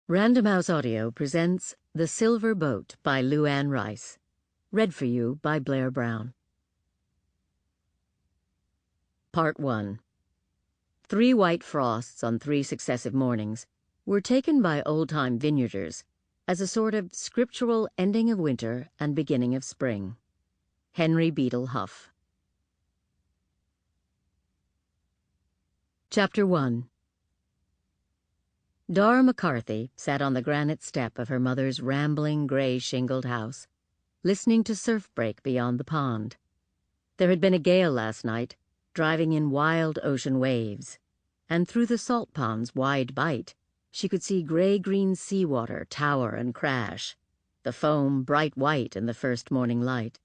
Random House Audio presents The Silver Boat by Luanne Rice. Read for you by Blair Brown. Part 1. 3 white frosts on 3 successive mornings were taken by old-time vineyarders as a sort of scriptural ending of winter and beginning of spring. Henry Beadle Huff. Chapter 1. Dara McCarthy sat on the granite step of her mother's rambling, gray-shingled house, listening to surf break beyond the pond. There had been a gale last night, driving in wild ocean waves, and through the salt pond's wide bight, she could see gray-green seawater tower and crash, the foam bright white in the first morning light.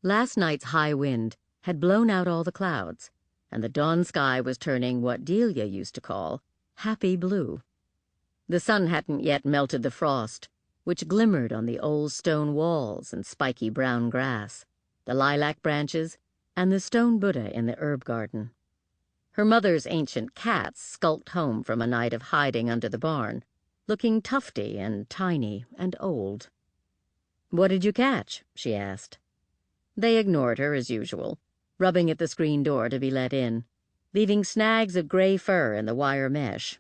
Last night's high wind had blown out all the clouds, and the dawn sky was turning what Delia used to call happy blue. The sun hadn't yet melted the frost, which glimmered on the old stone walls and spiky brown grass, the lilac branches, and the stone Buddha in the herb garden. Her mother's ancient cats skulked home from a night of hiding under the barn, looking tufty and tiny and old. "What did you catch?" she asked. They ignored her as usual, rubbing at the screen door to be let in, leaving snags of gray fur in the wire mesh.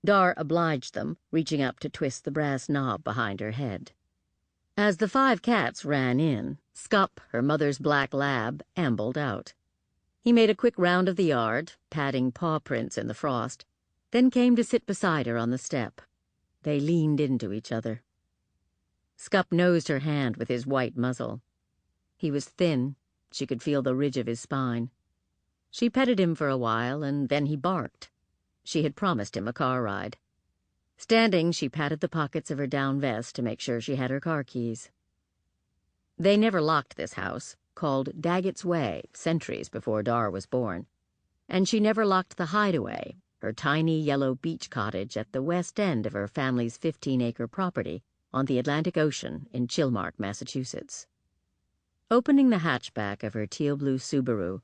Dar obliged them, reaching up to twist the brass knob behind her head. As the 5 cats ran in, Scup, her mother's black lab, ambled out. He made a quick round of the yard, patting paw prints in the frost, then came to sit beside her on the step. They leaned into each other. Scup nosed her hand with his white muzzle. He was thin. She could feel the ridge of his spine. She petted him for a while, and then he barked. She had promised him a car ride. Standing, she patted the pockets of her down vest to make sure she had her car keys. They never locked this house, called Daggett's Way, centuries before Dar was born, and she never locked the Hideaway, her tiny yellow beach cottage at the west end of her family's 15-acre property on the Atlantic Ocean in Chilmark, Massachusetts. Opening the hatchback of her teal-blue Subaru,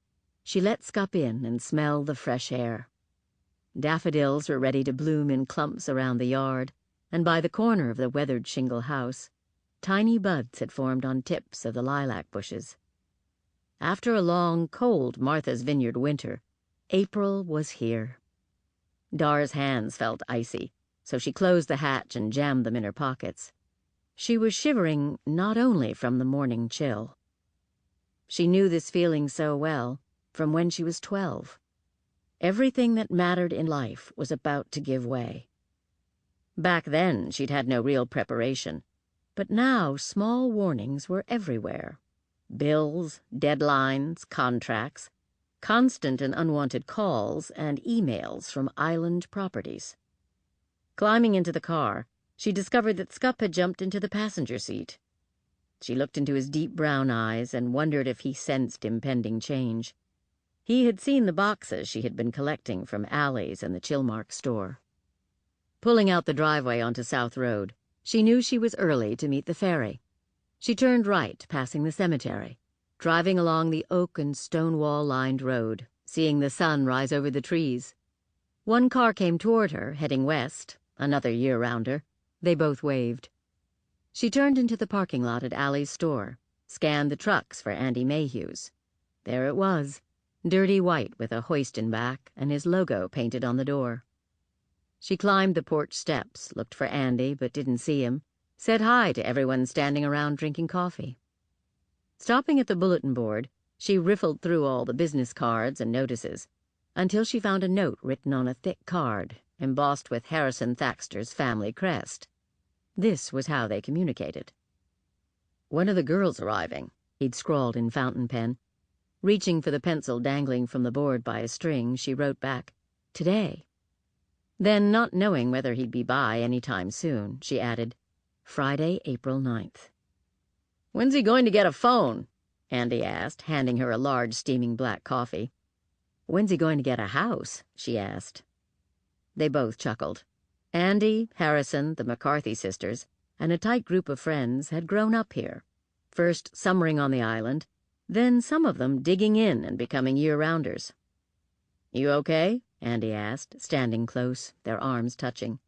she let Scup in and smell the fresh air. Daffodils were ready to bloom in clumps around the yard, and by the corner of the weathered shingle house, tiny buds had formed on tips of the lilac bushes. After a long, cold Martha's Vineyard winter, April was here. Dar's hands felt icy, so she closed the hatch and jammed them in her pockets. She was shivering not only from the morning chill. She knew this feeling so well from when she was 12. Everything that mattered in life was about to give way. Back then, she'd had no real preparation, but now small warnings were everywhere. Bills, deadlines, contracts, constant and unwanted calls, and emails from island properties. Climbing into the car, she discovered that Scup had jumped into the passenger seat. She looked into his deep brown eyes and wondered if he sensed impending change. He had seen the boxes she had been collecting from alleys in the Chilmark store. Pulling out the driveway onto South Road, she knew she was early to meet the ferry. She turned right, passing the cemetery, driving along the oak and stone wall-lined road, seeing the sun rise over the trees. One car came toward her, heading west, another year-rounder. They both waved. She turned into the parking lot at Allie's store, scanned the trucks for Andy Mayhew's. There it was, dirty white with a hoist in back and his logo painted on the door. She climbed the porch steps, looked for Andy but didn't see him, said hi to everyone standing around drinking coffee. Stopping at the bulletin board, she riffled through all the business cards and notices until she found a note written on a thick card, embossed with Harrison Thaxter's family crest. This was how they communicated. "When are the girls arriving?" he'd scrawled in fountain pen. Reaching for the pencil dangling from the board by a string, she wrote back, "Today." Then, not knowing whether he'd be by any time soon, she added, "Friday, April 9th. "When's he going to get a phone?" Andy asked, handing her a large steaming black coffee. "When's he going to get a house?" she asked. They both chuckled. Andy, Harrison, the McCarthy sisters, and a tight group of friends had grown up here, first summering on the island, then some of them digging in and becoming year-rounders. "You okay?" Andy asked, standing close, their arms touching.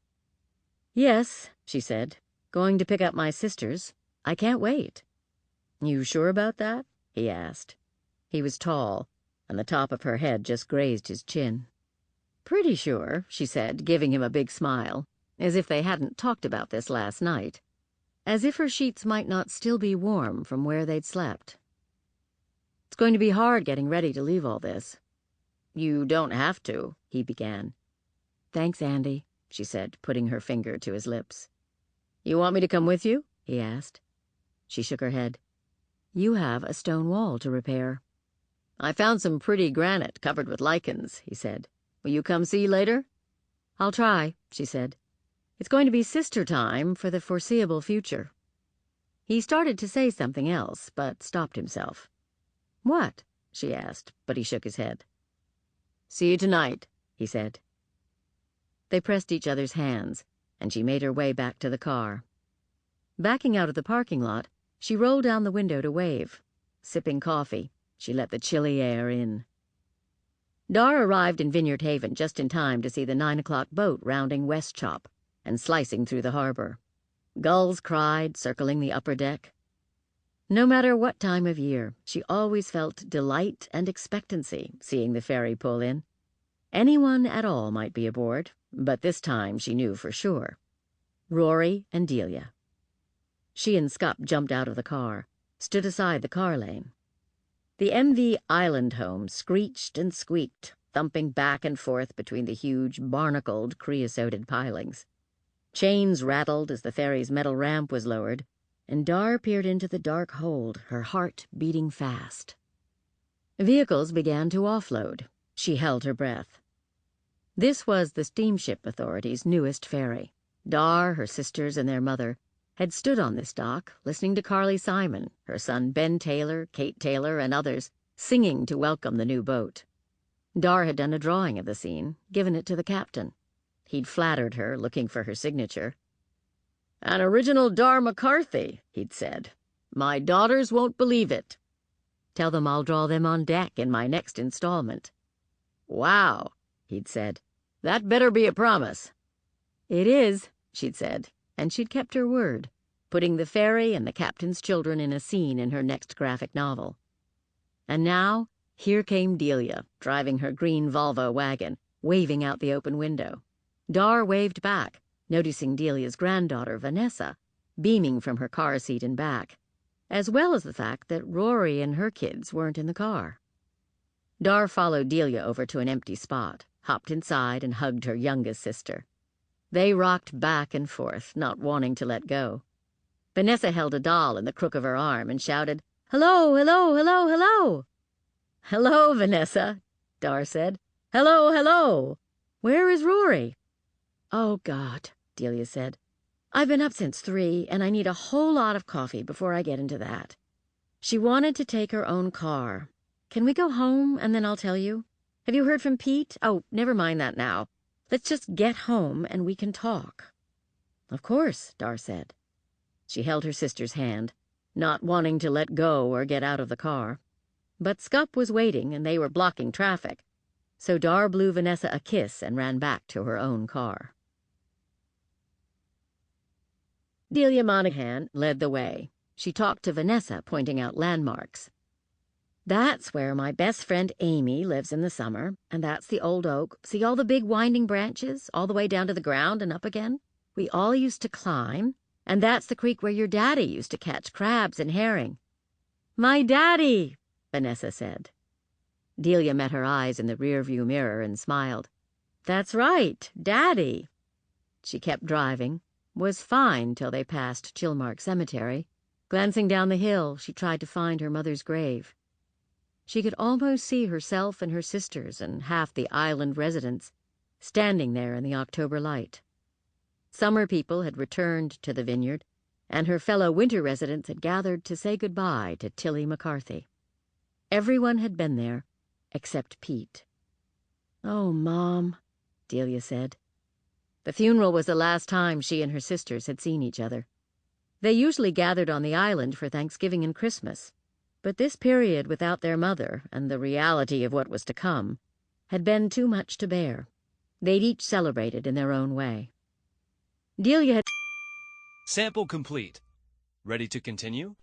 "Yes," she said. "Going to pick up my sisters. I can't wait." "You sure about that?" he asked. He was tall, and the top of her head just grazed his chin. "Pretty sure," she said, giving him a big smile, as if they hadn't talked about this last night, as if her sheets might not still be warm from where they'd slept. "It's going to be hard getting ready to leave all this." "You don't have to," he began. "Thanks, Andy," she said, putting her finger to his lips. "You want me to come with you?" he asked. She shook her head. "You have a stone wall to repair." "I found some pretty granite covered with lichens," he said. "Will you come see later?" "I'll try," she said. "It's going to be sister time for the foreseeable future." He started to say something else, but stopped himself. "What?" she asked, but he shook his head. "See you tonight," he said. They pressed each other's hands, and she made her way back to the car. Backing out of the parking lot, she rolled down the window to wave. Sipping coffee, she let the chilly air in. Dar arrived in Vineyard Haven just in time to see the 9 o'clock boat rounding West Chop and slicing through the harbor. Gulls cried, circling the upper deck. No matter what time of year, she always felt delight and expectancy seeing the ferry pull in. Anyone at all might be aboard, but this time she knew for sure. Rory and Delia. She and Scup jumped out of the car, stood aside the car lane. The MV Island home screeched and squeaked, thumping back and forth between the huge, barnacled, creosoted pilings. Chains rattled as the ferry's metal ramp was lowered, and Dar peered into the dark hold, her heart beating fast. Vehicles began to offload. She held her breath. This was the Steamship Authority's newest ferry. Dar, her sisters, and their mother had stood on this dock, listening to Carly Simon, her son Ben Taylor, Kate Taylor, and others singing to welcome the new boat. Dar had done a drawing of the scene, given it to the captain. He'd flattered her, looking for her signature. "An original Dar McCarthy," he'd said. "My daughters won't believe it." "Tell them I'll draw them on deck in my next installment." "Wow," he'd said. "That better be a promise." "It is," she'd said, and she'd kept her word, putting the ferry and the captain's children in a scene in her next graphic novel. And now, here came Delia, driving her green Volvo wagon, waving out the open window. Dar waved back, noticing Delia's granddaughter, Vanessa, beaming from her car seat in back, as well as the fact that Rory and her kids weren't in the car. Dar followed Delia over to an empty spot, hopped inside, and hugged her youngest sister. They rocked back and forth, not wanting to let go. Vanessa held a doll in the crook of her arm and shouted, "Hello, hello, hello, hello!" "Hello, Vanessa," Dar said. "Hello, hello! Where is Rory?" "Oh, God," Delia said. "I've been up since 3, and I need a whole lot of coffee before I get into that." She wanted to take her own car. "Can we go home, and then I'll tell you? Have you heard from Pete? Oh, never mind that now. Let's just get home, and we can talk." "Of course," Dar said. She held her sister's hand, not wanting to let go or get out of the car. But Scup was waiting, and they were blocking traffic, so Dar blew Vanessa a kiss and ran back to her own car. Delia Monahan led the way. She talked to Vanessa, pointing out landmarks. "That's where my best friend Amy lives in the summer, and that's the old oak. See all the big winding branches, all the way down to the ground and up again? We all used to climb, and that's the creek where your daddy used to catch crabs and herring." "My daddy," Vanessa said. Delia met her eyes in the rearview mirror and smiled. "That's right, Daddy." She kept driving, was fine till they passed Chilmark Cemetery. Glancing down the hill, she tried to find her mother's grave. She could almost see herself and her sisters and half the island residents standing there in the October light. Summer people had returned to the vineyard, and her fellow winter residents had gathered to say goodbye to Tilly McCarthy. Everyone had been there, except Pete. "Oh, Mom," Delia said. The funeral was the last time she and her sisters had seen each other. They usually gathered on the island for Thanksgiving and Christmas, but this period without their mother and the reality of what was to come had been too much to bear. They'd each celebrated in their own way. Delia had... Sample complete. Ready to continue?